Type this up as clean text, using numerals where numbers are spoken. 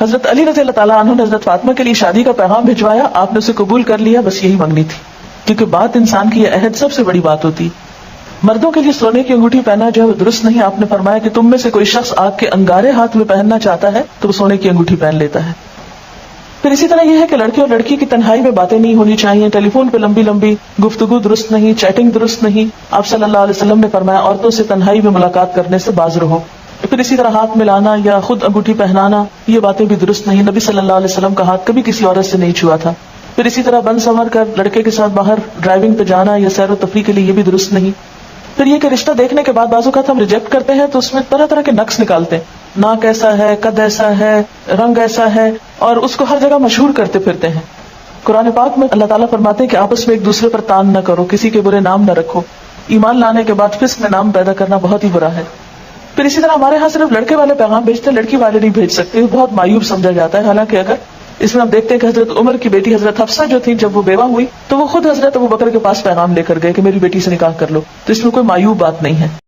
حضرت علی رضی اللہ تعالیٰ عنہ نے حضرت فاطمہ کے لیے شادی کا پیغام بھجوایا، آپ نے اسے قبول کر لیا، بس یہی منگنی تھی، کیونکہ بات انسان کی یہ عہد سب سے بڑی بات ہوتی. مردوں کے لیے سونے کی انگوٹھی پہننا جو ہے وہ درست نہیں. آپ نے فرمایا کہ تم میں سے کوئی شخص آگ کے انگارے ہاتھ میں پہننا چاہتا ہے تو وہ سونے کی انگوٹھی پہن لیتا ہے. پھر اسی طرح یہ ہے کہ لڑکے اور لڑکی کی تنہائی میں باتیں نہیں ہونی چاہیے. ٹیلی فون پہ لمبی لمبی گفتگو درست نہیں، چیٹنگ درست نہیں. آپ صلی اللہ علیہ وسلم نے فرمایا عورتوں سے تنہائی میں ملاقات کرنے سے باز رہو. پھر اسی طرح ہاتھ ملانا یا خود انگوٹھی پہنانا یہ باتیں بھی درست نہیں. نبی صلی اللہ علیہ وسلم کا ہاتھ کبھی کسی عورت سے نہیں چھوا تھا. پھر اسی طرح بن سنور کر لڑکے کے ساتھ باہر ڈرائیونگ پہ جانا یا سیر و تفریح کے لیے یہ بھی درست نہیں. پھر یہ کہ رشتہ دیکھنے کے بعد بعض اوقات ہم ریجیکٹ کرتے ہیں تو اس میں طرح طرح کے نقص نکالتے ہیں. ناک ایسا ہے، قد ایسا ہے، رنگ ایسا ہے، اور اس کو ہر جگہ مشہور کرتے پھرتے ہیں. قرآن پاک میں اللہ تعالیٰ فرماتے ہیں کہ آپس میں ایک دوسرے پر تان نہ کرو، کسی کے برے نام نہ رکھو. ایمان لانے کے بعد فسق میں نام پیدا کرنا بہت ہی برا ہے. پھر اسی طرح ہمارے ہاں صرف لڑکے والے پیغام بھیجتے ہیں، لڑکی والے نہیں بھیج سکتے. بہت مایوب سمجھا جاتا ہے. حالانکہ اگر اس میں ہم دیکھتے ہیں کہ حضرت عمر کی بیٹی حضرت حفصہ جو تھی جب وہ بیوہ ہوئی تو وہ خود حضرت ابوبکر کے پاس پیغام لے کر گئے کہ میری بیٹی سے نکاح کر لو. تو اس میں کوئی مایوب بات نہیں ہے.